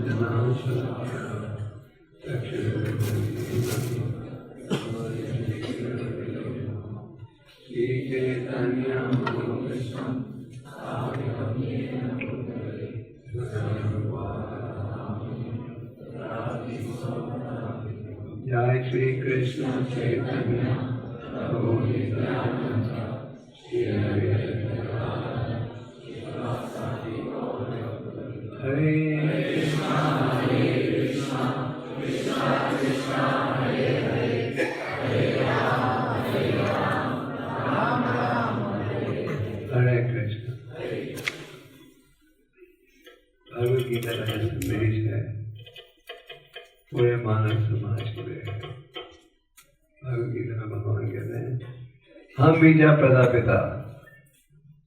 जय श्री कृष्ण चैतन्य प्रभु नित्यानंद श्री अद्वैत हरे कृष्णा कृष्णा कृष्णा हरे हरे हरे राम राम राम हरे कृष्ण। भगवद गीता का संदेश है पूरे मानव समाज के लिए। भगवद गीता में भगवान कहते हैं हम बीजा प्रजापिता,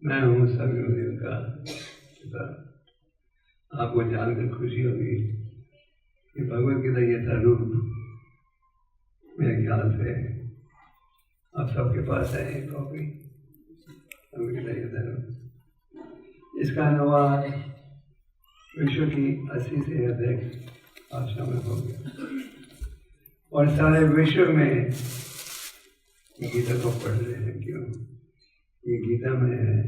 मैं हूँ सभी उन्हीं का पिता। आपको जानकर खुशी होगी कि भगवद गीता ये था रूप मेरे ख्याल से आप सबके पास है एक कॉपी। भगवद गीता ये था रूप। इसका अनुवाद विश्व की 80 से अधिक भाषा में हो गया और सारे विश्व में गीता को पढ़ रहे हैं। क्यों? ये गीता में है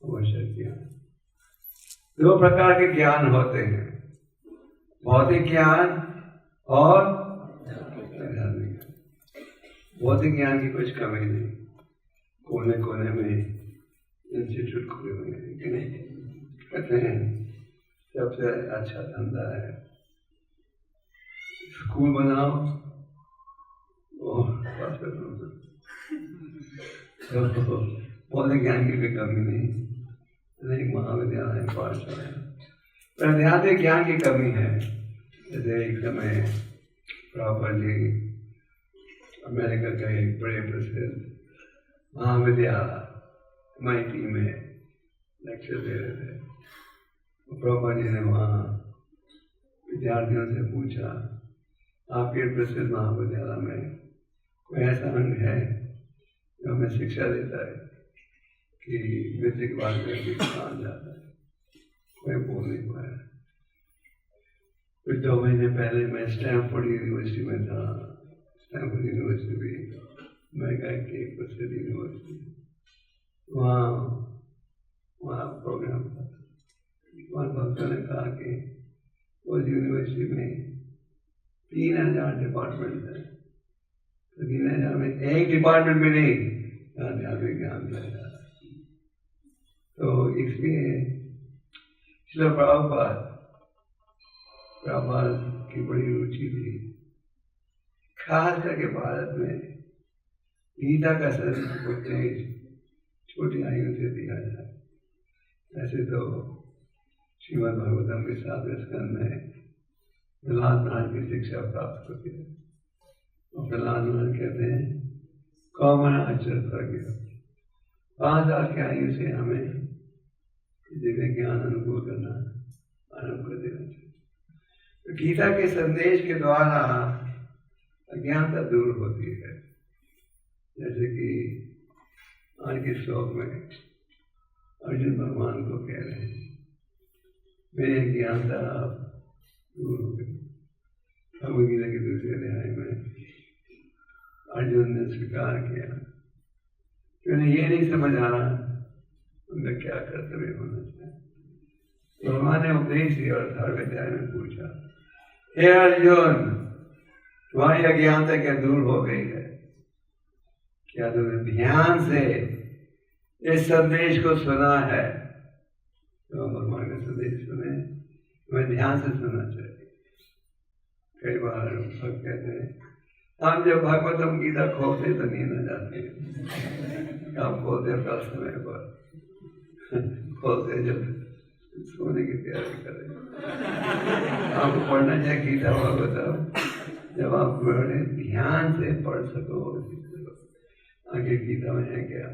आवश्यक ज्ञान। 2 प्रकार के ज्ञान होते हैं, भौतिक ज्ञान और आध्यात्मिक ज्ञान। भौतिक ज्ञान की कुछ कमी नहीं, कोने कोने में इंस्टीट्यूट खुले हुए हैं कि नहीं। कहते हैं सबसे अच्छा धंधा है स्कूल बनाओ और भौतिक ज्ञान की कोई कमी नहीं, महाविद्यालय पाठशाला। पर आध्यात्मिक ज्ञान की कमी है। जैसे एक समय प्रॉपरली अमेरिका का एक बड़े प्रसिद्ध महाविद्यालय MIT में लेक्चर दे रहे थे। प्रॉपर जी ने वहाँ विद्यार्थियों से पूछा आपके प्रसिद्ध महाविद्यालय में कोई ऐसा अंग है जो हमें शिक्षा देता है कि मृत्यु के बाद व्यक्ति स्थान जाता है। कोई बोल नहीं पाया। कुछ 2 महीने पहले मैं स्टैनफोर्ड यूनिवर्सिटी में था। स्टैनफोर्ड यूनिवर्सिटी भी अमेरिका की एक प्रसिद्ध यूनिवर्सिटी। वहाँ प्रोग्राम था। वहाँ भक्तों ने कहा कि उस यूनिवर्सिटी में 3000 डिपार्टमेंट है, तो 3000 में एक डिपार्टमेंट में नहीं आध्यात्मिक ज्ञान दिया जा रहा है। तो इसलिए श्रील प्रभुपाद की बड़ी रुचि थी खास करके भारत में गीता का उपदेश छोटी आयु से दिया जाए। ऐसे तो श्रीमद् भागवतम के 7वें स्कंद में प्रहलाद महाराज की शिक्षा प्राप्त होती है और प्रहलाद महाराज कहते हैं कौमन अचर प्रज्ञ 5 साल की आयु से हमें दिव्य ज्ञान अनुभव करना आरंभ कर देना चाहिए। तो गीता के संदेश के द्वारा अज्ञानता दूर होती है। जैसे कि आज के श्लोक में अर्जुन भगवान को कह रहे हैं मेरी अज्ञानता दूर हो गई। भगवद गीता के 2 अध्याय में अर्जुन ने स्वीकार किया कि उन्हें ये नहीं समझ आ रहा उनका क्या कर्तव्य होना चाहिए। तो भगवान ने उपदेश दिया और 18वें अध्याय में पूछा हे अर्जुन तुम्हारी अज्ञानता क्या दूर हो गई है? क्या तुमने ध्यान से इस संदेश को सुना है? तो भगवान का संदेश सुने, तुम्हें ध्यान से सुनना चाहिए। कई बार भक्त कहते हैं हम जब भागवतम गीता खोलते तो नींद आ जाती है। आप खोलते कल समय पर खोलते जब सोने की तैयारी करें। आपको पढ़ना चाहिए गीता भागवतम जब आप बड़े ध्यान से पढ़ सको आगे गीता में है क्या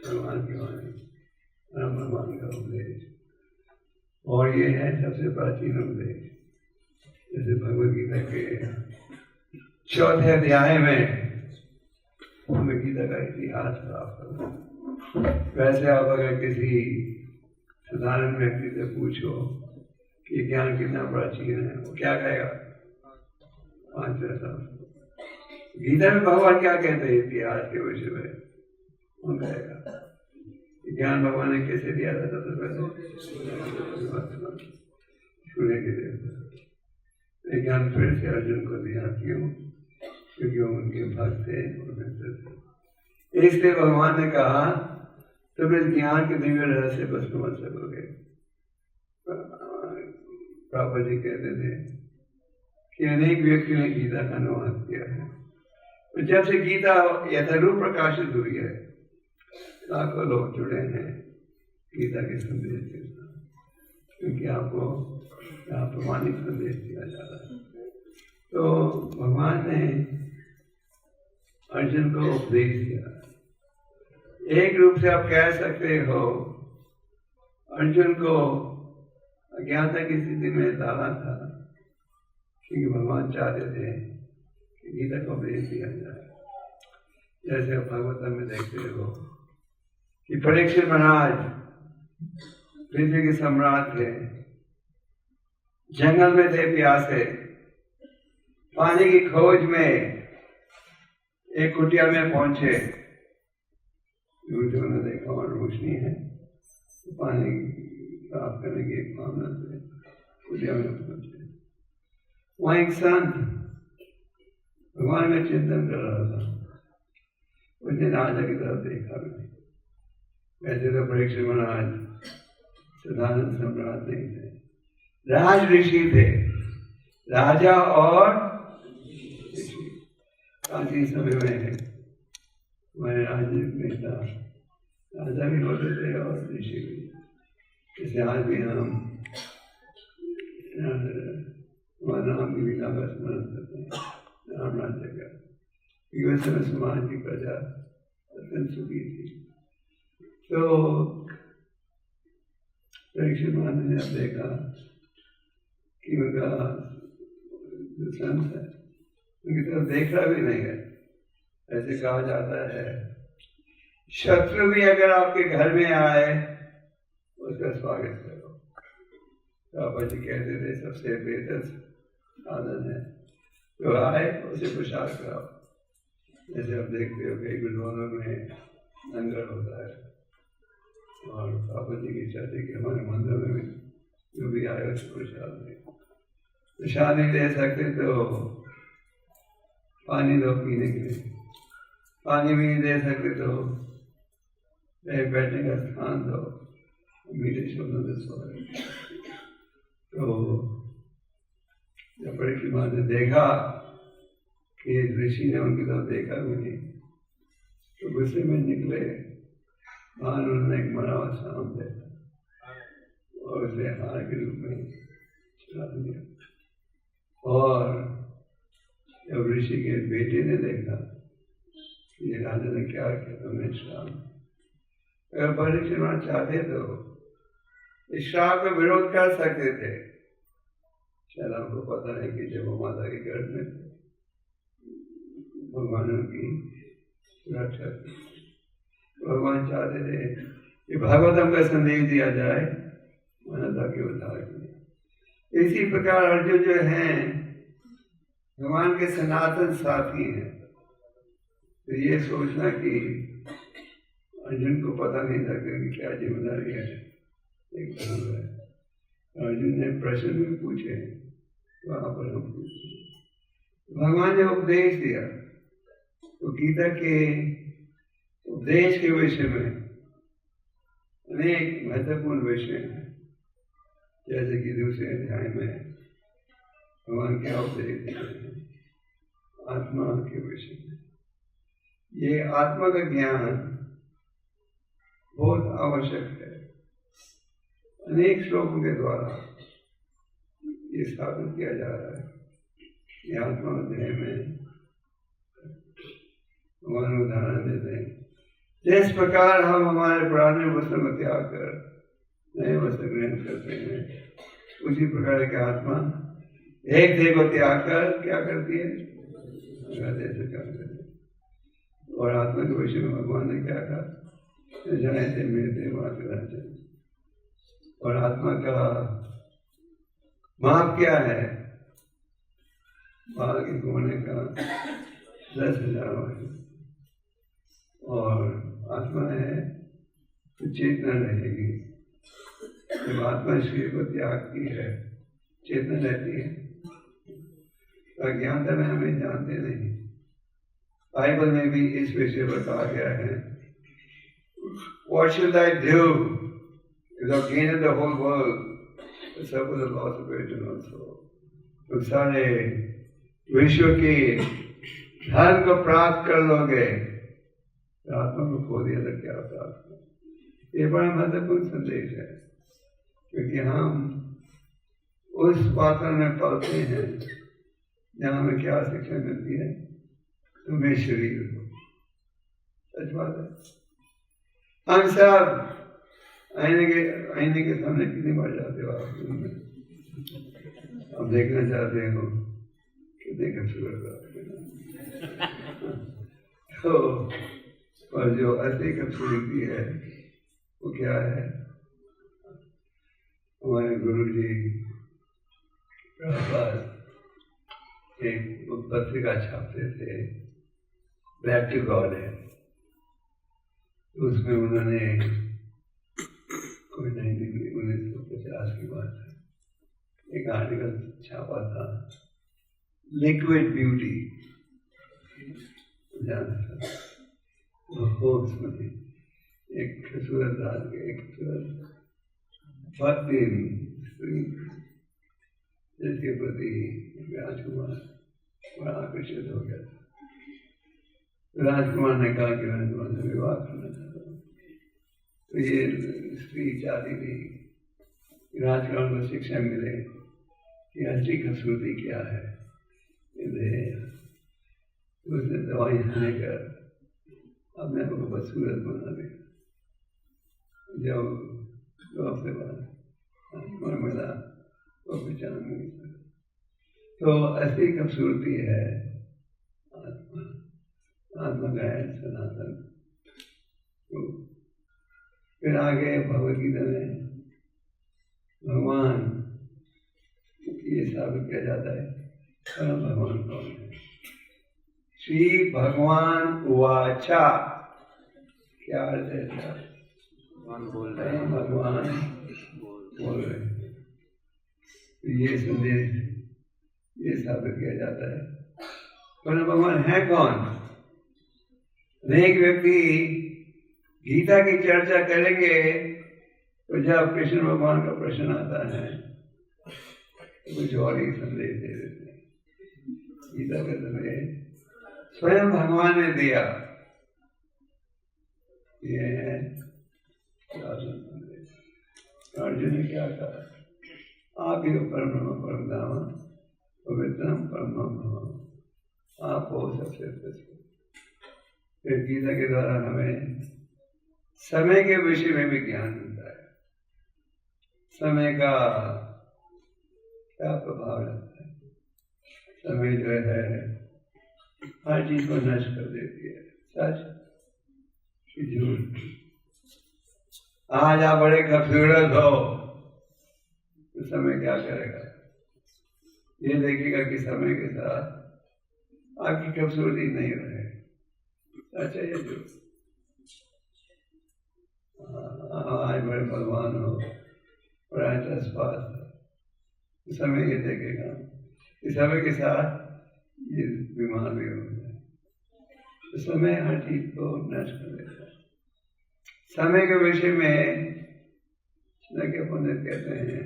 भगवान की वाणी भगवान का उपदेश। और ये है सबसे प्राचीन उपदेश। जैसे भगवद गीता के 4थे अध्याय में हमें गीता का इतिहास प्राप्त होता। वैसे आप अगर किसी साधारण व्यक्ति से पूछो कि ज्ञान कितना प्राचीन है, वो क्या कहेगा? 5,000 साल। गीता में भगवान क्या कहते हैं इतिहास के विषय में? वो कहेगा ज्ञान भगवान ने कैसे दिया था? सबसे पहले छूने के लिए ज्ञान फिर से अर्जुन को दिया। क्यों? क्योंकि वो उनके भक्त थे, इसलिए भगवान ने कहा तुम इस ज्ञान के दिव्य रहस्य बस समझ सकोगे। प्रभु जी कहते थे कि अनेक व्यक्तियों ने गीता का अनुवाद किया है, तो जब से गीता यथारूप प्रकाशित हुई है, लाखों लोग जुड़े हैं गीता के संदेश के साथ, क्योंकि आपको यहाँ प्रमाणिक संदेश दिया जा रहा है। तो भगवान ने अर्जुन को उपदेश दिया। एक रूप से आप कह सकते हो अर्जुन को अज्ञानता की स्थिति में डाला था, क्योंकि भगवान चाहते थे कि गीता को उपदेश दिया जाए। जैसे आप भागवतम में देखते हो कि परीक्षित महाराज पृथ्वी के सम्राट थे, जंगल में थे, प्यासे, पानी की खोज में एक कुटिया में पहुंचे। उन्होंने देखा और रोशनी है, तो पानी प्राप्त करने की एक भावना से कुटिया में पहुंचे। वहां एक संत भगवान में चिंतन कर रहा था। उसने राजा की तरफ देखा भी। वैसे तो परीक्षित महाराज साधारण सम्राट नहीं थे, राज ऋषि थे, राजा और ऋषि। प्राचीन समय में हमारे राजनीतिक नेता राजा भी होते थे और ऋषि भी। जैसे आज भी हम नाम की लीला का स्मरण करते हैं, राम राज्य का। उस समय समाज की प्रजा अत्यंत सुखी थी। तो परीक्षित महाराज ने अब देखा कि उनका जो संत है उनकी तरफ देख रहा भी नहीं है। ऐसे कहा जाता है शत्रु भी अगर आपके घर में आए उसका स्वागत करो। बाबा जी कहते थे सबसे बेहतर साधन है तो आए उसे प्रसाद कराओ। जैसे आप देखते हो कई गुरुद्वारों में लंगर होता है, और बाबा जी की इच्छा थी कि हमारे मंदिर में भी जो भी आए उसे प्रसाद दें। प्रसाद नहीं दे सकते तो पानी दो पीने के लिए, पानी भी नहीं दे सकते तो बैठने का स्थान दो, मीठे शब्दों से सो। तो जब परीक्षित महाराज ने देखा कि ऋषि ने उनकी तरफ देखा भी नहीं, तो गुस्से में निकले। वहां उन्होंने एक मरा हुआ सांप देखा और उसे हार के रूप में चला दिया। और जब ऋषि के बेटे ने देखा कि ये राजा ने क्या किया, तो उन्हें श्राप। अगर परीक्षित महाराज चाहते तो इस श्राप में विरोध कर सकते थे। शायद आपको पता है कि जब वो माता के गर्भ में थे, भगवानों की रक्षा की, भगवान चाहते थे कि भागवतम का संदेश दिया जाए मानवता के उद्धार के लिए। इसी प्रकार अर्जुन जो हैं भगवान के सनातन साथी हैं। तो ये सोचना कि अर्जुन को पता नहीं था कि क्या जिम्मेदारी है, एक धर्म है। अर्जुन ने प्रश्न भी पूछे, वहां पर हम पूछे। भगवान ने उपदेश दिया, तो गीता के उपदेश के विषय में अनेक महत्वपूर्ण विषय हैं। जैसे कि दूसरे अध्याय में भगवान क्या उपदेश दिए हैं आत्मा के विषय में। ये आत्मा का ज्ञान बहुत आवश्यक है। अनेक श्लोकों के द्वारा ये स्थापित किया जा रहा है कि आत्मा अध्याय में भगवान उदाहरण देते हैं। जिस प्रकार हम हमारे पुराने वस्त्र को त्याग कर नए वस्त्र ग्रहण करते हैं, उसी प्रकार की आत्मा एक देह को त्याग कर क्या करती है, से क्या करती है। और आत्मा के विषय में भगवान ने क्या कहा, जाने थे मेरे देवास। और आत्मा का माप क्या है? बाघ के कोने का 10,000 वर्ष, और आत्मा है तो चेतना रहेगी। जब आत्मा शरीर को त्याग की है, चेतना रहती है। अज्ञानता में हमें जानते नहीं। बाइबल में भी इस विषय पर कहा गया है, What should I do if I gain the whole world, but suffer the loss of eternal soul? तुम सारे विश्व की धन को प्राप्त कर लोगे, तो आत्मा को खो दिया तो क्या प्राप्त? ये बड़ा महत्वपूर्ण संदेश है, क्योंकि हम उस वातावरण में पलते हैं जहाँ हमें क्या शिक्षा मिलती है, तुम्हें शरीर हो। सच बात है। हम सब आईने के सामने कितनी बार जाते हो आप? अब देखना चाहते हो कितने खूबसूरत तो, और जो असली खूबसूरती है वो क्या है? हमारे गुरु जी एक पत्रिका छापते थे, बैक टू गॉड है। उसमें उन्होंने कोई 1950 की बात है, एक आर्टिकल छापा था, लिक्विड ब्यूटी। उसमें एक खूबसूरत रात के एक भक्ति जिसके प्रति राजकुमार बड़ा आकर्षित हो गया था। राजकुमार ने कहा कि मैं तुम्हारे विवाह करना चाहता हूँ। तो ये स्त्री चाहती थी कि राजकुमार को शिक्षा मिले कि असली खूबसूरती क्या है। उसने दवाई खाने कर अपने को बदसूरत बना दिया। जब 2 हफ्ते बाद राजकुमार मिला तो पहचान नहीं सका। तो असली खूबसूरती है आत्मा, आत्मा का है सनातन। तो फिर आगे भगवद गीता में भगवान ये साबित किया जाता है, परम भगवान कौन है? श्री भगवान उवाचा, क्या अर्थ है? भगवान बोल रहे हैं, भगवान बोल रहे हैं। ये संदेश ये साबित किया जाता है, परम भगवान है कौन? अनेक व्यक्ति गीता की चर्चा करेंगे तो जब कृष्ण भगवान का प्रश्न आता है तो कुछ और ही संदेश दे देते हैं। गीता का संदेश स्वयं भगवान ने दिया, ये है संदेश। अर्जुन ने क्या कहा? आप ही परम ब्रह्म परम धाम पवित्रम परम भव, आप हो सबसे श्रेष्ठ। फिर गीता के द्वारा हमें समय के विषय में भी ज्ञान मिलता है। समय का क्या प्रभाव रहता है? समय जो है हर चीज को नष्ट कर देती है, सच कि झूठ। आज आप बड़े खूबसूरत हो तो समय क्या करेगा? ये देखेगा कि समय के साथ आपकी खूबसूरती नहीं रहे। सच है ये झूठ। आज बड़े भगवान हो और आज अस्पास हो, समय ये देखेगा कि समय के साथ ये बीमार भी हो जाए। तो समय हर चीज को नष्ट कर देता है। समय के विषय में लगे पंडित कहते हैं,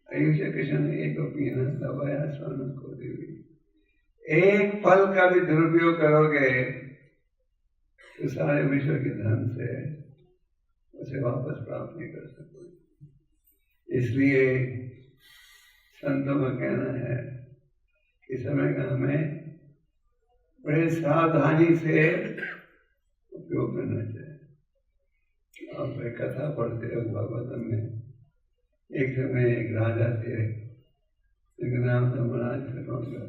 आयुष्य कृष्ण ने एक पीना दबाया स्वान को देवी। एक पल का भी दुरुपयोग करोगे तो सारे विश्व के धन से उसे वापस प्राप्त नहीं कर सकोगे। इसलिए संतों का कहना है कि समय का हमें बड़े सावधानी से उपयोग करना चाहिए। आप एक कथा पढ़ते हो भागवतम में, एक समय एक राजा थे जिनका नाम था महाराज खरौंगा।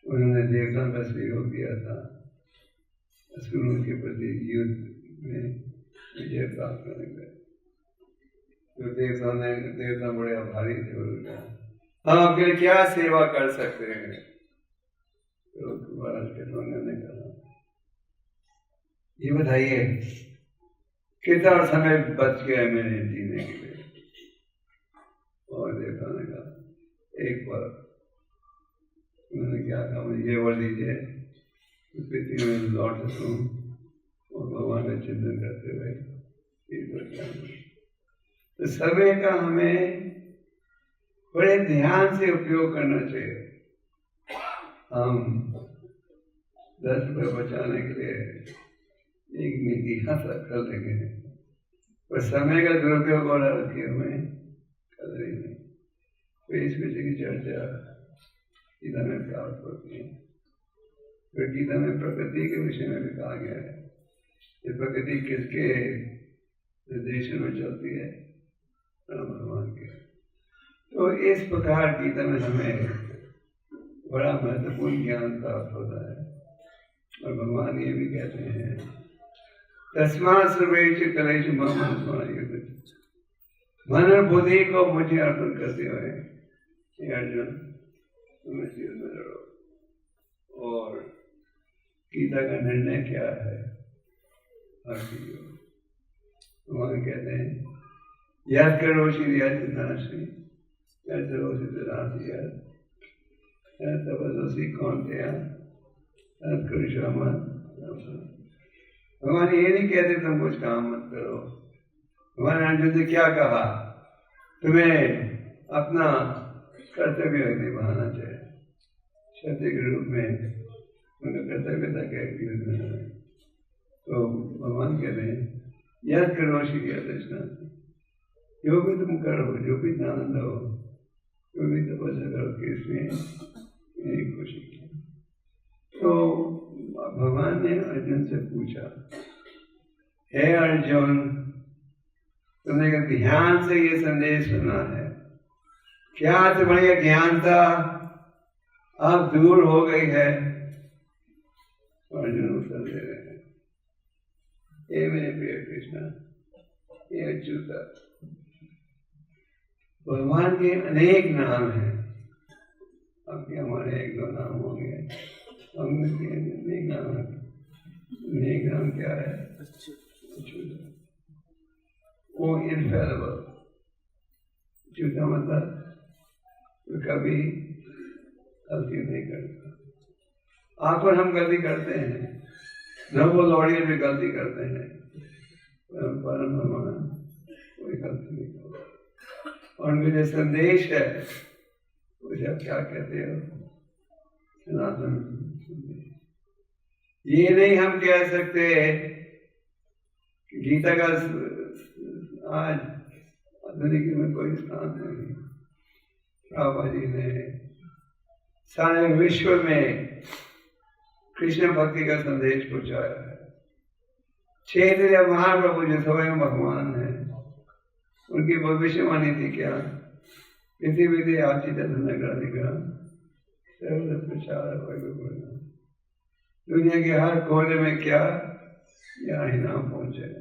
उन्होंने देवताओं का सहयोग किया था असुरों के प्रति युद्ध में विजय प्राप्त करने गए। तो देवता बड़े आभारी थे उनका, हम आपके लिए क्या सेवा कर सकते हैं? तो महाराज खिलौने ने कहा, ये बताइए कितना समय बच गया है मेरे जीने के लिए? और देवता ने कहा एक बार। उन्होंने क्या कहा, मुझे ये वर दीजिए, पृथ्वी में लौट सकूं और भगवान का चिंतन करते हुए। तो समय का हमें बड़े ध्यान से उपयोग करना चाहिए। हम 10 रुपये बचाने के लिए एक नीति हासिल कर लेंगे, पर समय का दुरुपयोग हो रहा है हमें कदर ही नहीं। तो इस विषय की चर्चा गीता में प्राप्त होती है। तो गीता में प्रकृति के विषय में भी कहा गया है कि प्रकृति किसके निर्देशन में चलती है? भगवान के। तो इस प्रकार गीता में हमें बड़ा महत्वपूर्ण ज्ञान प्राप्त होता है। और भगवान ये भी कहते हैं, तस्मात् सर्वेषु कलेषु मम अनुस्मरन्तु, मन और बुद्धि को मुझे अर्पण करते हुए हे अर्जुन तुम इस युद्ध में लड़ो। और गीता का निर्णय क्या है? भगवान कहते हैं, यद करोषि यद नासि यद करोषि तदासि यद तपस्वी कौन्तेय तत् कुरुष्व मत्। भगवान ये नहीं कहते तुम कुछ काम मत करो। भगवान अर्जुन ने क्या कहा? तुम्हें अपना कर्तव्य निभाना चाहिए। क्षत्रिय के रूप में उनका कर्तव्य था कि तो भगवान कहते हैं, यद करोषि यद नासि, जो भी तुम करो, जो भी आनंद हो, जो भी तपस्या करो, किसमें मेरी खुशी की। तो भगवान ने अर्जुन से पूछा, हे अर्जुन तुमने ध्यान से ये संदेश सुना है, क्या तुम्हारी ज्ञानता अब दूर हो गई है? अर्जुन उत्तर दे रहे हैं, हे मेरे प्रिय कृष्ण, ये अच्युता, भगवान के अनेक नाम हैं। अब क्या हमारे 1-2 नाम होंगे? अनेक नाम है। अनेक नाम क्या है? अच्युता, वो इनफेलेबल। अच्युता मतलब वो कभी गलती नहीं करता। आप और हम गलती करते हैं, नवो लौड़िए भी गलती करते हैं, परम भगवान कोई गलती नहीं करता। और उनका जो संदेश है उसे आप क्या कहते हो? सनातन संदेश। ये नहीं हम कह सकते कि गीता का आज आधुनिक में कोई स्थान नहीं। प्रभुपाद जी ने सारे विश्व में कृष्ण भक्ति का संदेश पहुंचाया है। चैतन्य महाप्रभु जो स्वयं भगवान है, उनकी भविष्यवाणी थी क्या? पृथ्वी आचित प्रचार। दुनिया के हर कोने में क्या यहाँ इनाम पहुंचेगा।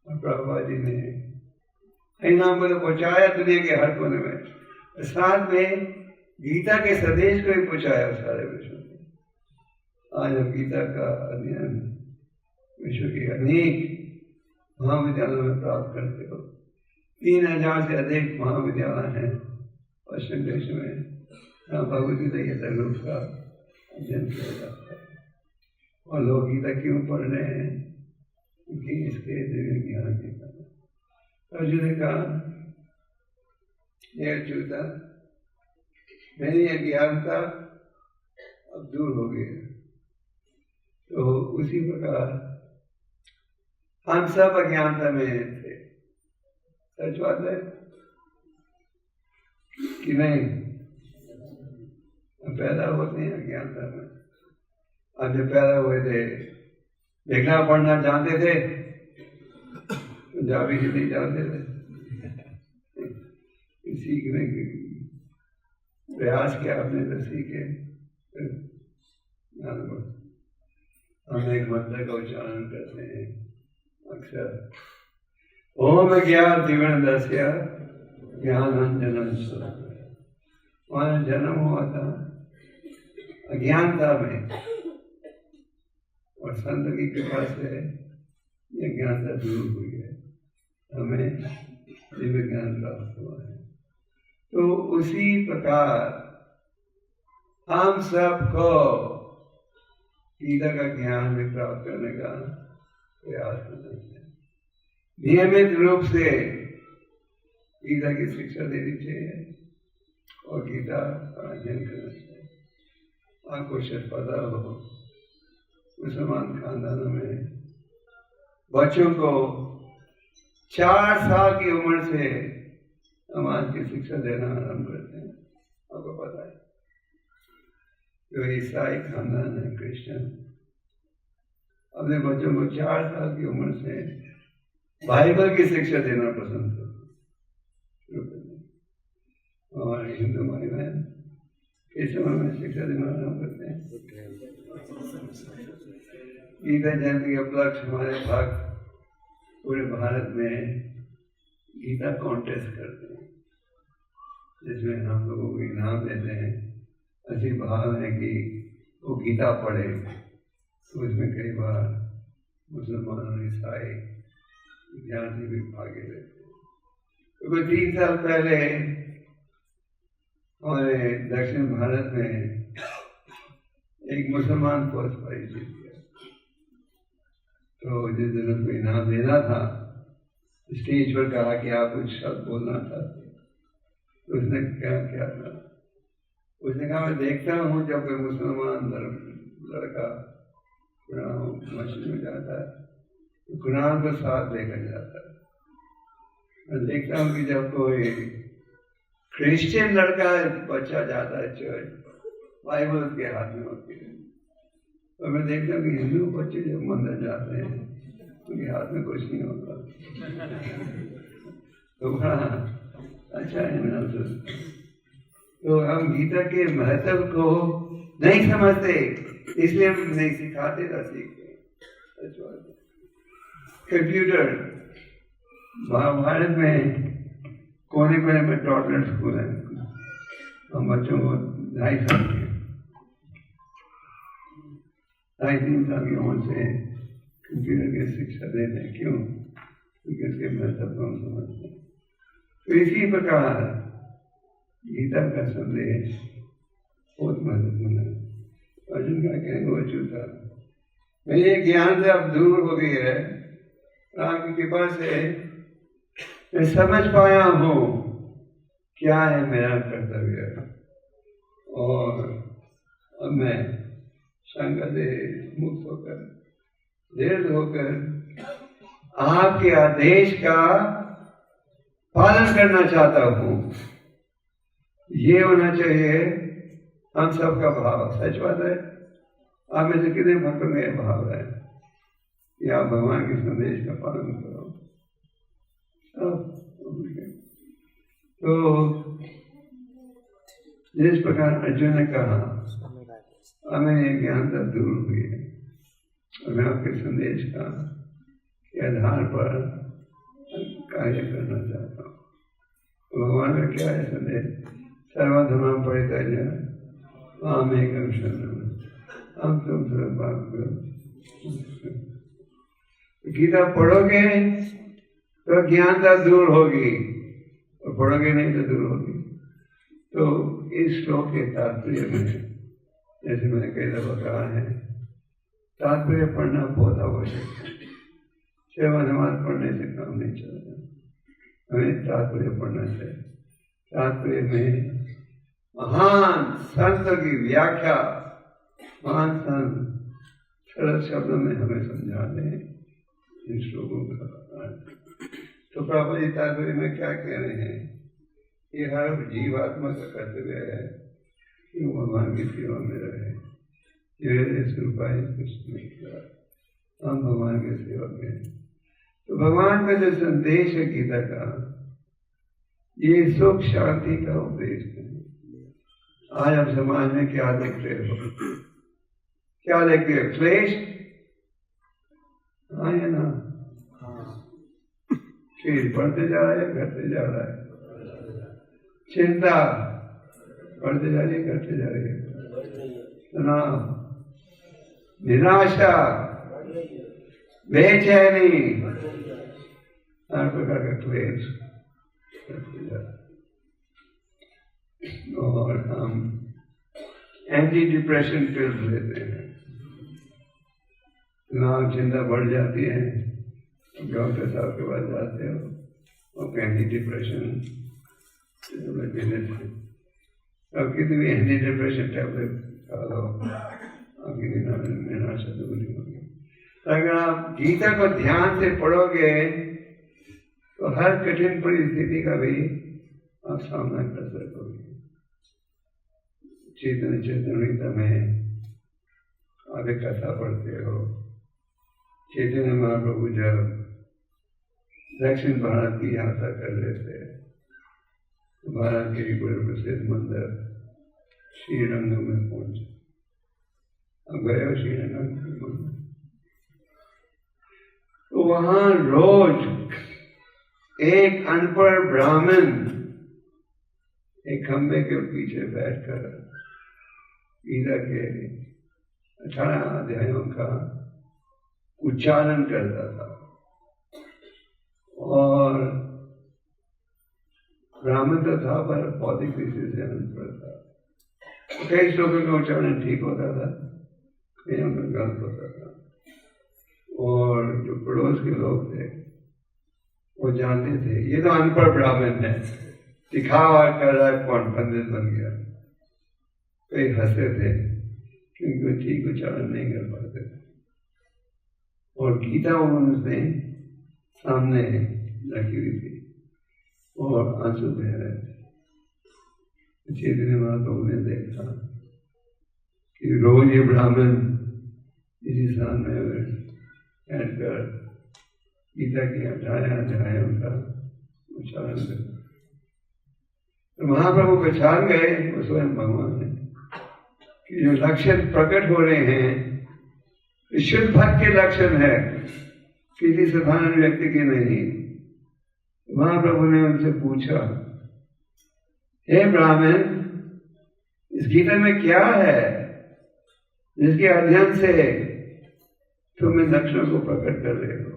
और प्रभुपाद जी ने इनाम को तो पहुंचाया दुनिया के हर कोने में, साथ में गीता के संदेश को भी पहुंचाया सारे विश्व में। आज हम गीता का अध्ययन विश्व के अनेक महाविद्यालयों में प्राप्त करते हो। 3000 से अधिक महाविद्यालय हैं पश्चिम देश में। भगवद गीता के रूप का अध्ययन किया जाता है। और लोग गीता क्यों पढ़ रहे हैं? क्योंकि इसके दिव्य ज्ञान के कारण। अर्जुन ने कहा, ये अच्युता, मेरी अज्ञानता अब दूर हो गई है। तो उसी प्रकार हम सब अज्ञानता में थे। सच बात है कि नहीं? हम पैदा होते हैं अज्ञानता में। अब जब पैदा हुए थे, लिखना पढ़ना जानते थे, पंजाबी हिंदी जानते थे, सीखने के प्रयास किया आपने तो सीखे। हम एक मंत्र का उच्चारण करते हैं अक्सर, ओम ज्ञान दिव्य दस्य ज्ञानांजन स्वरूप। वहाँ जन्म हुआ था अज्ञानता में, और संत की कृपा से ये ज्ञानता दूर हुई है, हमें दिव्य ज्ञान प्राप्त हुआ है। तो उसी प्रकार हम सबको गीता का ज्ञान भी प्राप्त करने का प्रयास करना चाहिए। नियमित रूप से गीता की शिक्षा देनी चाहिए और गीता का अध्ययन करना चाहिए। आपको शायद पता हो, मुसलमान खानदानों में बच्चों को 4 साल की उम्र से समाज की शिक्षा देना आरंभ करते हैं। आपको पता है, जो ईसाई खानदान है, क्रिश्चियन, अपने बच्चों को 4 साल की उम्र से बाइबल की शिक्षा देना पसंद करते हैं। और हिंदू भाई बहन किस उम्र में शिक्षा देना आरंभ करते हैं? गीता जयंती के उपलक्ष्य हमारे भक्त पूरे भारत में गीता कॉन्टेस्ट करते हैं, जिसमें हम लोगों को इनाम देते हैं। ऐसी भाव है कि वो गीता पढ़े, तो इसमें कई बार मुसलमान और ईसाई विद्यार्थी भी भागे लेते हैं। क्योंकि 3 साल पहले हमारे दक्षिण भारत में एक मुसलमान फर्स्ट प्राइज जीत गया। तो जिस दिन उसको इनाम देना था, स्टेज पर कहा कि आप कुछ शब्द बोलना चाहते, तो उसने क्या था, उसने कहा मैं देखता हूँ जब कोई मुसलमान लड़का मस्जिद में जाता है तो कुरान को साथ लेकर जाता है। मैं देखता हूँ कि जब कोई क्रिश्चियन लड़का बच्चा जाता है चर्च, बाइबल उसके हाथ में होती है। तो मैं देखता हूँ कि हिंदू बच्चे जब मंदिर जाते हैं उनके हाथ में कुछ नहीं होता। तो बड़ा अच्छा है ना। तो हम गीता के महत्व को नहीं समझते, इसलिए हम नहीं सिखाते ना सीखते। कंप्यूटर भारत में कोने कोने में टॉडलर स्कूल है, हम बच्चों को 2.5 साल के 2.5-3 साल की उम्र से कंप्यूटर की शिक्षा देते हैं। क्यों? क्योंकि इसके महत्व को हम समझते हैं। तो इसी प्रकार गीता का संदेश बहुत महत्वपूर्ण है। अर्जुन का कहना वो चूता मेरे ज्ञान से अब दूर हो गई है, आपकी कृपा से मैं समझ पाया हूँ क्या है मेरा कर्तव्य, और अब मैं शंका से मुक्त होकर दृढ़ होकर आपके आदेश का पालन करना चाहता हूँ। ये होना चाहिए हम सबका भाव। सच बात है, आप में से कितने भक्तों में यह भाव है कि आप भगवान के संदेश का पालन करो। तो जिस प्रकार अर्जुन ने कहा हमें ज्ञानता दूर हुई है, और मैं आपके संदेश का के आधार पर कार्य करना चाहता हूँ। तो भगवान का क्या है संदेश? सर्वधर्म परित्यज्य मामेकं शरणं अहं त्वं शरणं। गीता पढ़ोगे तो ज्ञानता दूर होगी, और पढ़ोगे नहीं तो दूर होगी। तो इस श्लोक के तात्पर्य में, जैसे मैंने कई दफा कहा है, तात्पर्य पढ़ना बहुत आवश्यक है। केवल हमारे पढ़ने से काम नहीं चलता, हमें तात्पर्य पढ़ना चाहिए। तात्पर्य में महान संत की व्याख्या, महान संत सरल शब्दों में हमें समझा दें इन श्लोकों का। तो प्रभु जी तात्पर्य में क्या कह रहे हैं? ये हर जीवात्मा का कर्तव्य है कि वो भगवान की सेवा में रहे। हम भगवान की सेवा में, तो भगवान का जो संदेश है गीता का, ये सुख शांति का उपदेश है। आज आप समाज में क्या देखते हो? क्या देखते हो? क्लेश? हाँ या ना? चीज बढ़ते जा रहा है, घटते जा रहा है। चिंता बढ़ते जा रही है, घटते जा रही है। तनाव, निराशा, बेचैनी, हर प्रकार का क्लेश बढ़ते जा रहा है। और हम एंटी डिप्रेशन पिल्स लेते हैं, तनाव चिंता बढ़ जाती है, डॉक्टर साहब के पास जाते हो, वो एंटी डिप्रेशन अब कितनी भी एंटी डिप्रेशन टैबलेट खा लो, आपकी निराशा दूर नहीं होगी। अगर आप गीता को ध्यान से पढ़ोगे तो हर कठिन परिस्थिति का भी आप सामना कर सकोगे। चेतन चेतनिता में आगे कथा पढ़ते हो, चैतन्य महाप्रभु जब दक्षिण भारत की यात्रा कर रहे थे, भारत के बड़े प्रसिद्ध मंदिर श्रीरंगम में पहुंचे। अब गए हो श्रीरंगम के मंदिर, तो वहां रोज एक अनपढ़ ब्राह्मण एक खंबे के पीछे बैठकर गीता के 18 अध्यायों का उच्चारण करता था। और ब्राह्मण तो था पर भौतिक दृष्टि से अनपढ़ था। कई श्लोकों का उच्चारण ठीक होता था, कई उनका गलत होता था। और जो पड़ोस के लोग थे वो जानते थे ये तो अनपढ़ ब्राह्मण है, दिखावा कर रहा है, कौन पंडित बन गया। कई हंसते थे क्योंकि वो ठीक उच्चारण नहीं कर पाते थे। और गीता उन्होंने सामने रखी हुई थी और आंसू बह रहे थे। चैतन्य महाप्रभु ने देखा कि रोज ये ब्राह्मण इसी स्थान में बैठकर गीता की 18 अध्यायों का उच्चारण करता। तो महाप्रभु पहचान गए, वो स्वयं भगवान है, कि जो लक्षण प्रकट हो रहे हैं शुद्ध भक्त के लक्षण है, किसी साधारण व्यक्ति के नहीं। महाप्रभु ने उनसे पूछा, हे ब्राह्मण, इस गीता में क्या है जिसके अध्ययन से तुम इन लक्षणों को प्रकट कर रहे हो?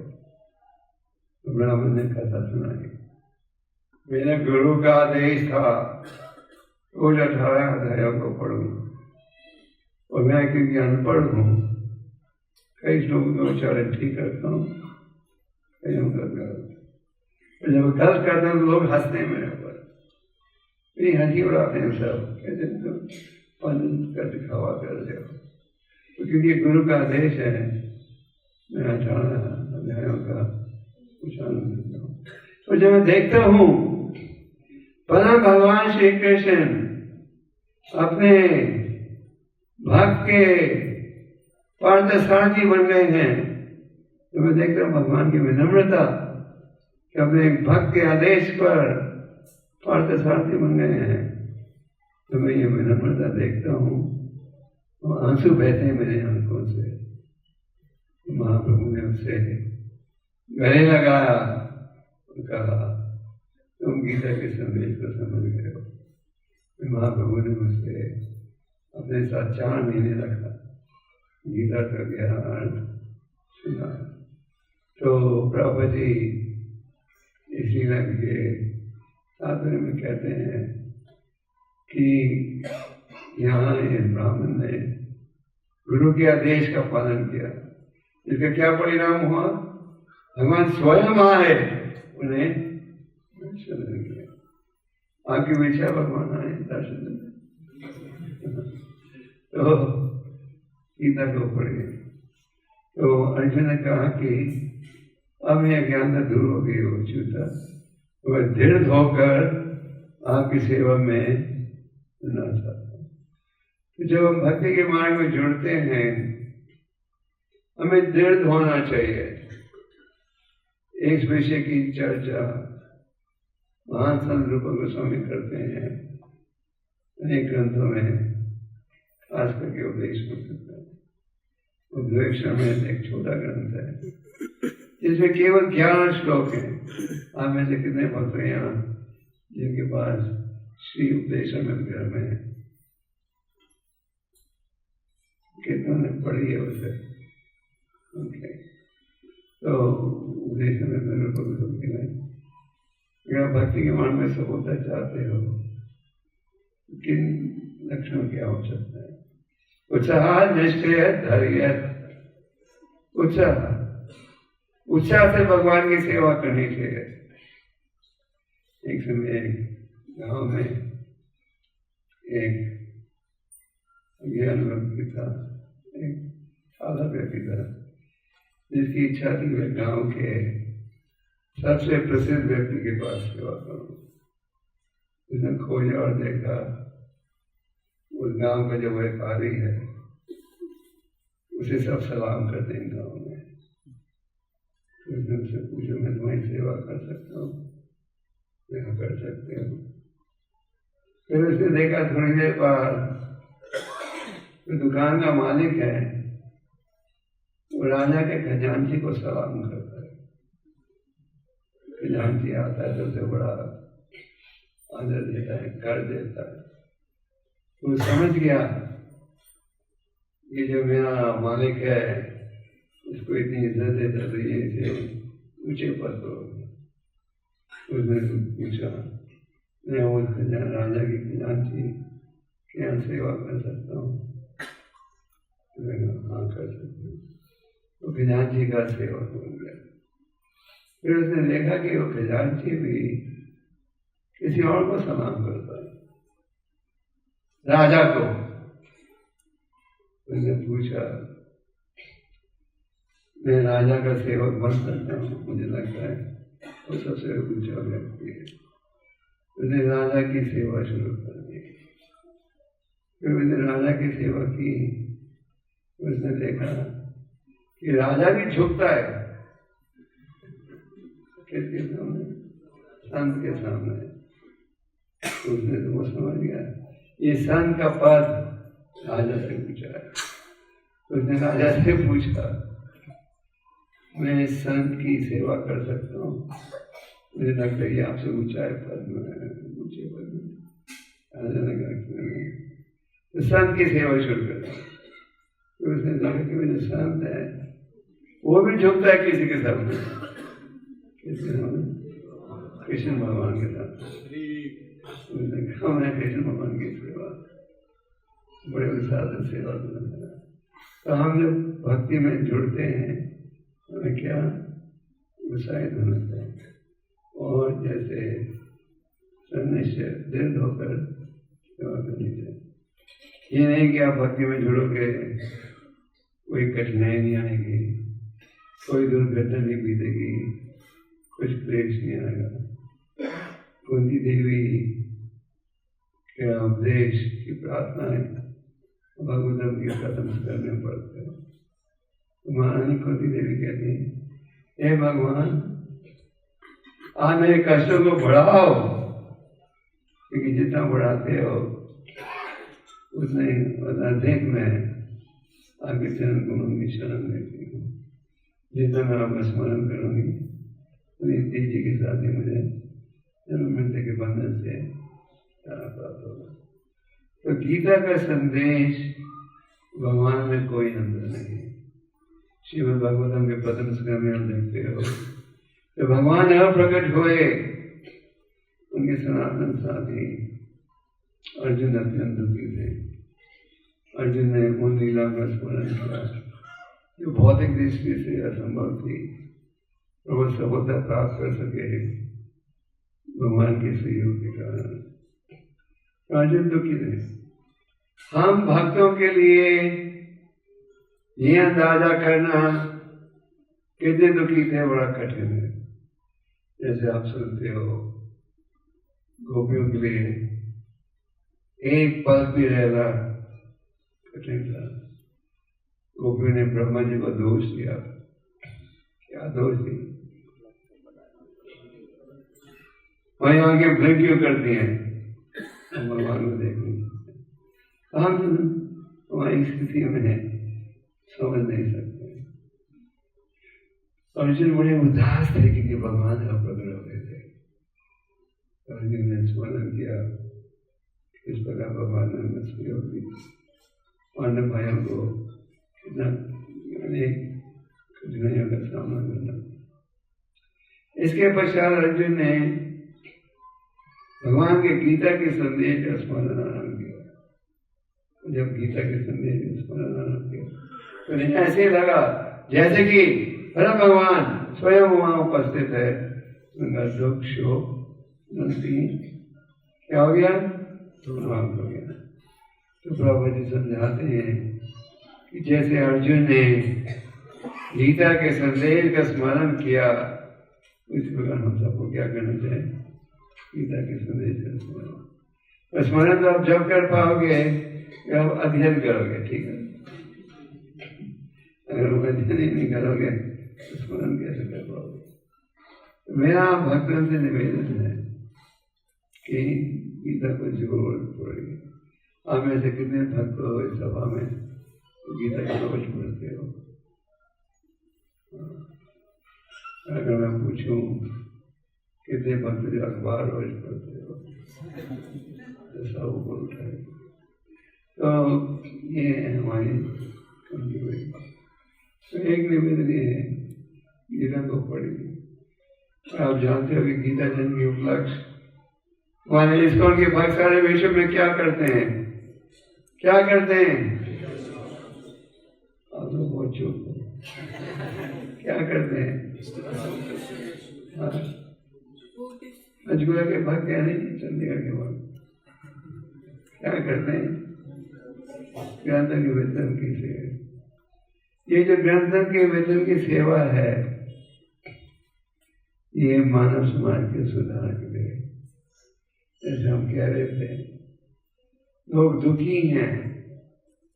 तो ब्राह्मण ने कथा सुनाई, मेरे गुरु का आदेश था रोज 18 अध्यायों को पढ़ूं, और मैं क्योंकि अनपढ़ हूं कई श्लोकों का उच्चारण ठीक करता हूँ, कई का गलत। जब गलत करते हैं तो लोग हंसते हैं मेरे ऊपर, मेरी हंसी उड़ाते हैं सब, कहते हैं तुम पंडित का दिखावा कर रहे हो। तो क्योंकि गुरु का आदेश है, मैं 18 अध्यायों का उच्चारण करता हूँ। तो जब मैं देखता हूँ परम भगवान श्री कृष्ण अपने भक्त के पार्थसारथी बन गए हैं, तो मैं देखता हूँ भगवान की विनम्रता कि अपने भक्त के आदेश पर पार्थसारथी बन गए हैं। तो मैं ये विनम्रता देखता हूँ, तो आंसू बहते हैं मेरे आंखों से। तो महाप्रभु ने उससे गले लगाया और कहा, तुम गीता के संदेश को समझ गए हो। महाप्रभु ने मुझसे अपने साथ 4 महीने रखा, गीता का गहरा अर्थ सुना। तो प्रभु जी इस लीला के तात्पर्य में कहते हैं कि यहाँ इस ब्राह्मण ने गुरु के आदेश का पालन किया, इसका क्या परिणाम हुआ? भगवान स्वयं आए उन्हें दर्शन दिया। आपकी विचार भगवान आए दर्शन दिया। तो गीता को पढ़े तो अर्जुन ने कहा कि अब यह अज्ञानता दूर हो गई हो चूता, वह दृढ़ होकर आपकी सेवा में ना चाहता। तो जब हम भक्ति के मार्ग में जुड़ते हैं हमें दृढ़ होना चाहिए। एक विषय की चर्चा महान संत रूप गोस्वामी करते हैं अनेक ग्रंथों में, खास करके उपदेश पुस्तक में। उपदेश में एक छोटा ग्रंथ है इसमें केवल 11 श्लोक हैं। आप में से कितने भक्त हैं यहाँ जिनके पास श्री उपदेशामृत घर में है? कितनों ने पढ़ी है उसे? ओके, तो उपदेशामृत घर को भी सुनती है। या भक्ति के मार्ग में सफलता चाहते हो, किन लक्षणों की आवश्यकता है? उत्साह, निश्चय, धैर्य। उत्साह से भगवान की सेवा करनी चाहिए। एक समय एक गांव में एक ज्ञान व्यक्ति था, एक साधा व्यक्ति था, जिसकी इच्छा थी वह गांव के सबसे प्रसिद्ध व्यक्ति के पास सेवा करूं। उसने खोजा और देखा उस गांव का जो व्यापारी है उसे सब सलाम करते हैं गांव में। तो उसने उससे पूछा, मैं तुम्हारी सेवा कर सकता हूँ? मैं कर सकते हो। फिर उसने देखा थोड़ी देर बाद जो दुकान का मालिक है वो राजा के खजांची को सलाम करता है। खजांची आता है तो उसे बड़ा आदर देता है, कर देता है। वो समझ गया कि जो मेरा मालिक है उसको इतनी इज्जत देता तो ये इसे ऊंचे पद पर। उसने पूछा, मैं वो राजा की खजांची क्या सेवा कर सकता हूँ? हाँ कर सकते हो। तो खजांची का सेवक हो गया। फिर उसने देखा कि वो खजांची भी किसी और को सलाम करता है, राजा को। उसने पूछा, मैं राजा का सेवक बन सकता हूँ? मुझे लगता है वो सबसे ऊंचा व्यक्ति है। उसने राजा की सेवा शुरू कर दी। फिर उसने राजा की सेवा की। उसने देखा कि राजा भी झुकता है किसके सामने? संत के सामने। उसने तो वो समझ गया ये संत का पद राजा से ऊंचा है। उसने राजा से पूछा, मैं इस संत की सेवा कर सकता हूँ? मुझे लगता है ये आपसे ऊंचा है पद में, ऊंचे पद में। राजा ने कहा तो संत की सेवा शुरू कर। तो उसने देखा कि जो संत है वो भी झुकता है किसी के सामने। किसके सामने? कृष्ण भगवान के साथ। उसने कहा मैं कृष्ण भगवान की सेवा बड़े उत्साह से सेवा करना। तो हम जब भक्ति में जुड़ते हैं हमें क्या उत्साहित होना चाहिए और जैसे निश्चय दृढ़ होकर सेवा करनी चाहिए। ये नहीं कि आप भक्ति में जुड़ोगे कोई कठिनाई नहीं आएगी, कोई दुर्घटना नहीं बीतेगी, कुछ क्लेश नहीं आएगा। कुंती देवी के उपदेश की प्रार्थना है भगवतम के खत्म करने पड़ते हो। महारानी कुंती देवी कहती है, हे भगवान आप मेरे कष्टों को बढ़ाओ, क्योंकि जितना बढ़ाते हो उतने अधिक मैं आपके चरण कमल की शरण लेती हूँ। जितना मैं आपका स्मरण करूँगी उतनी तेजी के साथ ही मुझे जन्म मृत्यु के बंधन से प्राप्त होगा। तो गीता का संदेश भगवान में कोई अंतर नहीं। श्रीमद् भागवतम के प्रथम स्कंद में हम देखते हो तो भगवान यहाँ प्रकट हुए, उनके सनातन साथी अर्जुन अत्यंत दुखी थे। अर्जुन ने उन लीला का स्मरण किया जो भौतिक दृष्टि से असंभव थी और वो सफलता प्राप्त कर सके भगवान के सहयोग के कारण। अर्जुन दुखी थे। हम भक्तों के लिए ये अंदाजा करना कितने दुखी थे बड़ा कठिन है। जैसे आप सुनते हो गोपियों के लिए एक पल भी रहना कठिन था। गोपियों ने ब्रह्मा जी को दोष दिया। क्या दोष दिया? वही आगे ब्लिंक क्यों करती हैं? हम भगवान को देखने हम हमारी स्थिति में समझ नहीं सकते। अर्जुन बड़े उदास थे कि भगवान का प्रकट हो गए थे। अर्जुन ने स्मरण किया इस प्रकार भगवान ने मछली होगी पांडव भाइयों को कितना अनेक कठिनाइयों का सामना करना। इसके पश्चात अर्जुन ने भगवान के गीता के संदेश का स्मरण आरंभ किया। जब गीता के संदेश का स्मरण आरंभ किया तो उन्हें ऐसे लगा जैसे कि परम भगवान स्वयं वहां उपस्थित है। उनका दुख शोक क्या हो गया? समाप्त हो गया। तो प्रभु जी समझाते हैं कि जैसे अर्जुन ने गीता के संदेश का स्मरण किया उसी प्रकार हम सबको क्या करना चाहिए? गीता के संदेश का स्मरण। स्मरण तो आप जब कर पाओगे जब आप अध्ययन करोगे, ठीक है। अगर वो अध्ययन ही नहीं करोगे तो स्मरण कैसे कर पाओगे? तो मेरा भक्तों से निवेदन है कि गीता को जरूर पढ़िए। आप में से कितने भक्त हो इस सभा में गीता का रोज पढ़ते हो? अगर मैं पूछूं कितने भक्त जो अखबार रोज पढ़ते हो तो सब ऊपर उठाएंगे। तो ये हमारी कमजोरी। तो एक निवेदन ये है गीता को पढ़िए। आप जानते हो कि गीता जन के उपलक्ष्य हमारे इस्कॉन के भक्त सारे विश्व में क्या करते हैं? क्या करते हैं? आप लोग बहुत चुप हो। क्या करते हैं? पंचकुला के भक्त क्या नहीं, चंडीगढ़ के भक्त क्या करते हैं? ग्रंथों के वेतन की सेवा। ये जो ग्रंथों के वेतन की सेवा है ये मानव समाज के सुधार के लिए, जैसे हम कह रहे थे, लोग दुखी हैं,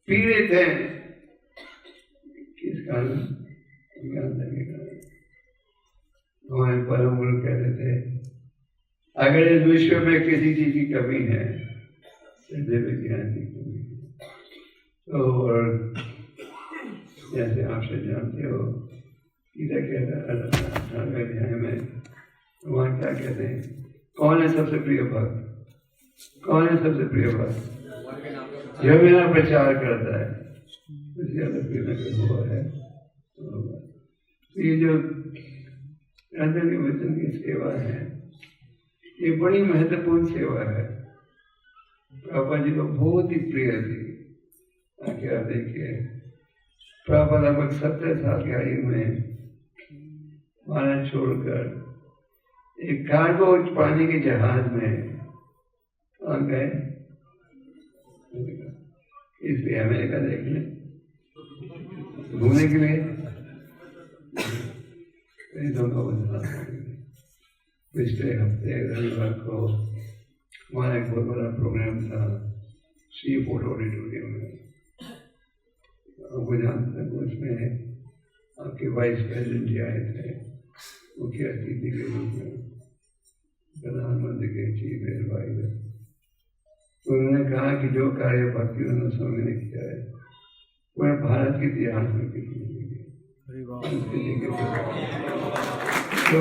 पीड़ित हैं, किस कारण? ज्ञान के कारण। हमारे परम गुरु कहते थे अगर इस विश्व में किसी चीज की कमी है तो दिव्य ज्ञान की कमी है। तो और जैसे आपसे जानते हो गीता कहता है 18वें अध्याय में वहाँ क्या कहते हैं? कौन है सबसे प्रिय भक्त? कौन है सबसे प्रिय भक्त? जो बिना प्रचार करता है ज्यादा प्रिय हुआ है। तो ये जो ग्रंथों के वचन की सेवा है ये बड़ी महत्वपूर्ण सेवा है। प्रभुपाद जी को बहुत ही प्रिय थी। क्या देखिए प्रभुपाद लगभग 70 साल की आयु में भारत छोड़कर एक कार्गो पानी के जहाज में आ गए, इसलिए अमेरिका देखने घूमने के लिए। पिछले हफ्ते रविवार को हमारा एक बहुत बड़ा प्रोग्राम था सी फोर्ट ऑडिटोरियम में। आपको जानते हैं उसमें आपके वाइस प्रेसिडेंट जी आए थे मुख्य अतिथि के रूप में, प्रधानमंत्री के चीफ एडवाइजर। तो उन्होंने कहा कि जो कार्य भक्ति उन्होंने स्वामी ने किया है वह भारत के इतिहास में किसी ने नहीं किया। तो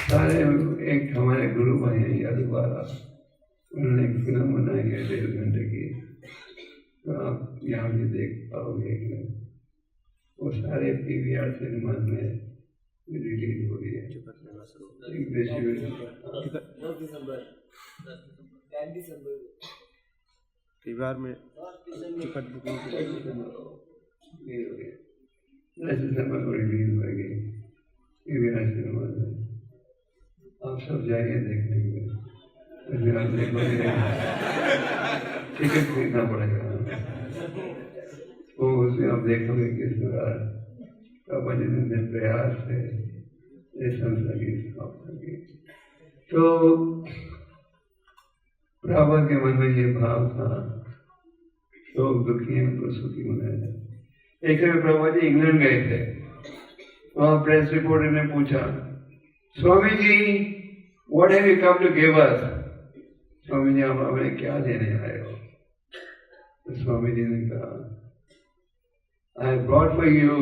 सारे एक हमारे गुरु भाई हैं यादवाला, उन्होंने एक फिल्म बनाई है 1.5 घंटे की, तो आप यहाँ भी देख पाओगे। वो सारे PVR सिनेमा में रिलीज हो रही है। 10 दिसंबर परिवार में टिकट बुकिंग सिनेमा को रिलीज हो गई PVR सिनेमा में। आप सब जाइए देखने के लिए। टिकट खरीदना पड़ेगा। तो उसमें आप देखोगे किस प्रकार बाबा जी ने प्रयास से इस संस्था की स्थापना की। तो प्रभा के मन में ये भाव था लोग दुखी हैं तो सुखी होना है। एक समय प्रभा जी इंग्लैंड गए थे, वहाँ प्रेस रिपोर्टर ने पूछा, Swami ji what have you come to give us? Swami ji आप हमें क्या देने आए हो? तो स्वामी जी ने कहा I brought for you,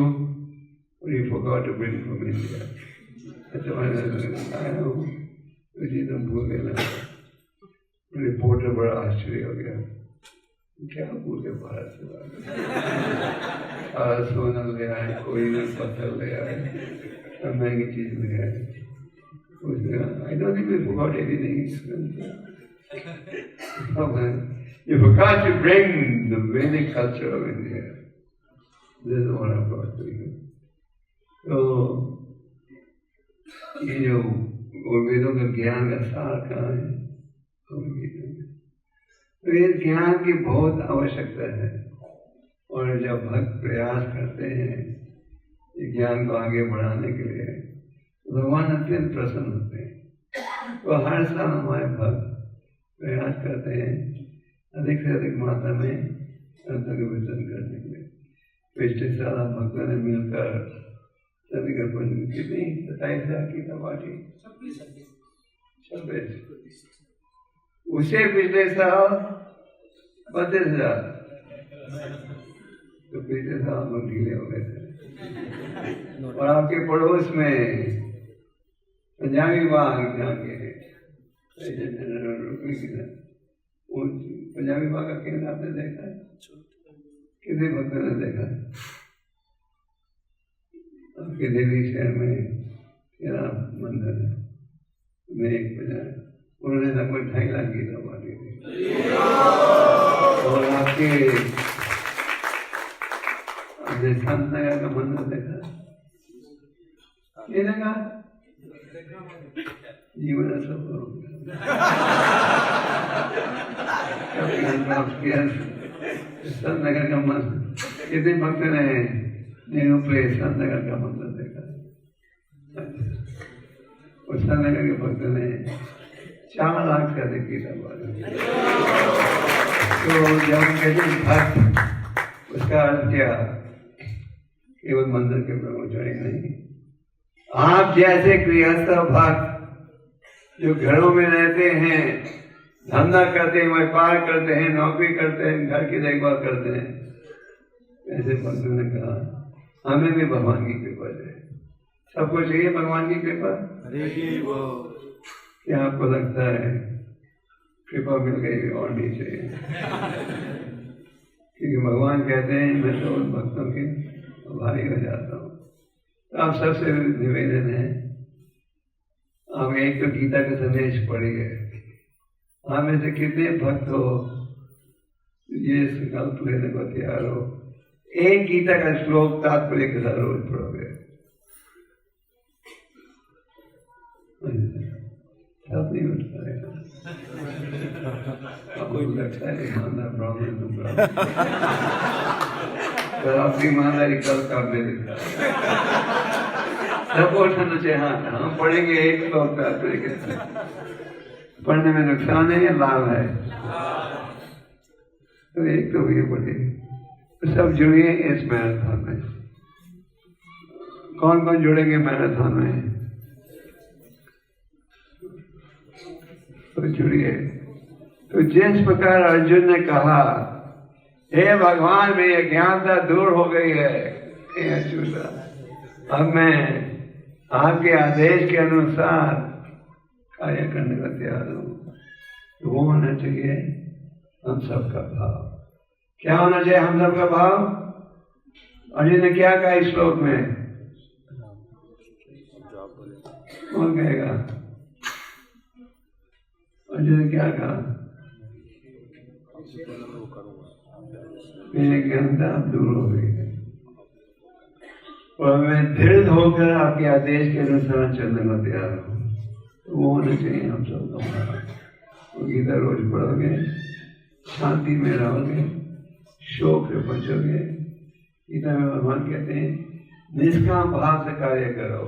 but you forgot to bring from India. अच्छा मैंने आया हूँ, तुझे तुम भूल गए ना। रिपोर्टर बड़ा आश्चर्य हो गया, क्या भूल गए भारत से सोना ले आए, कोई न पत्थर ले आए, सब महंगी चीज ले आए। I don't think we forgot anything. You forgot to bring the Vedic culture of India. This is what I brought to you. तो ये जो वेदों का ज्ञान का सार कहाँ है? तो ये ज्ञान की बहुत आवश्यकता है, और जब भक्त प्रयास करते हैं ये ज्ञान को आगे बढ़ाने के लिए, भगवान अत्यंत प्रसन्न होते हैं। तो हर साल हमारे भक्त प्रयास करते हैं अधिक से अधिक मात्रा में संतों के वचन करने के लिए। पिछले साल भक्तों ने मिलकर सभी का भोजन कितनी 27,000 की पार्टी 26 उसे पिछले साल 32,000। तो पिछले साल लोग ढीले हो गए थे। और आपके पड़ोस में पंजाबी बाग जहाँ के पंजाबी बाग का केंद्र आपने देखा है? कितने भक्तों ने देखा है? आपके दिल्ली शहर में क्या मंदिर है में एक पंजाबी, उन्होंने लगभग 2.5 लाख गीता बांटी थी। और आपके शांत नगर का मंदिर देखा? ये देखा? जीवन सफल हो गया। संत नगर का मंदिर, कितने भक्त ने नेहरू प्लेस संत नगर का मंदिर देखा? उस संत नगर के भक्त ने 4 लाख से अधिक गीता बांटी। तो जब हम कहते हैं भक्त, उसका अर्थ क्या? केवल मंदिर के ब्रह्मचारी नहीं, आप जैसे गृहस्थ भक्त जो घरों में रहते हैं, धंधा करते हैं, व्यापार करते हैं, नौकरी करते हैं, घर की देखभाल करते हैं, ऐसे भक्तों ने कहा हमें भी भगवान की कृपा चाहिए। सबको चाहिए भगवान की कृपा। क्या आपको लगता है कृपा मिल गई और नहीं चाहिए? क्योंकि भगवान कहते हैं मैं तो उन भक्तों के भारी हो जाता हूँ। तो आप सबसे निवेदन है, आप एक तो गीता का संदेश पढ़िए। आप में से कितने भक्त हो ये संकल्प लेने को तैयार हो, एक गीता का श्लोक तात्पर्य के साथ रोज पढ़ोगे? सब नहीं उठ पाएगा। आपको लगता है ईमानदार ब्राह्मण तो आपकी ईमानदारी कल काम में दिखा सबको उठाना चाहिए। हाँ, हम पढ़ेंगे एक श्लोक तात्पर्य के साथ। पढ़ने में नुकसान है या लाभ है? तो एक तो ये पढ़े। तो सब जुड़िए इस मैराथन में। कौन कौन जुड़ेंगे मैराथन में? तो जुड़िए। तो जिस प्रकार अर्जुन ने कहा हे भगवान मेरी अज्ञानता दूर हो गई है, हे अच्युता, अब मैं आपके आदेश के अनुसार कार्य करने का तैयार हूँ। तो वो होना चाहिए हम सबका भाव। क्या होना चाहिए हम सबका भाव? अर्जुन ने क्या कहा इस श्लोक में? कौन कहेगा? अर्जुन ने क्या कहा? मेरी अज्ञानता दूर हो गई है और मैं दृढ़ होकर आपके आदेश के अनुसार चलने को तैयार हूँ। तो वो होना चाहिए हम सबका भाव। गीता रोज पढ़ोगे, शांति में रहोगे, शोक से बचोगे। गीता में भगवान कहते हैं निष्काम भाव से कार्य करो।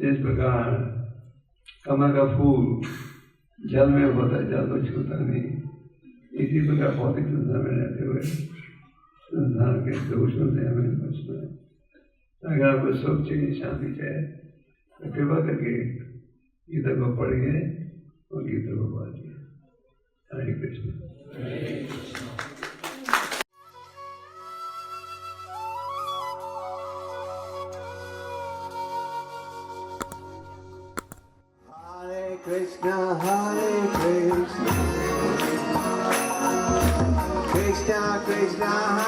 जिस प्रकार कमल का फूल जल में होता है, जल को छूता नहीं, इसी प्रकार भौतिक संसार में रहते हुए संसार के दोषों से हमें बचना है। अगर आपको सुख चाहिए, शांति चाहिए, तो कृपा करके गीता को पढ़िए और गीता को पढ़िए। हरे कृष्ण। Krishna, Krishna Krishna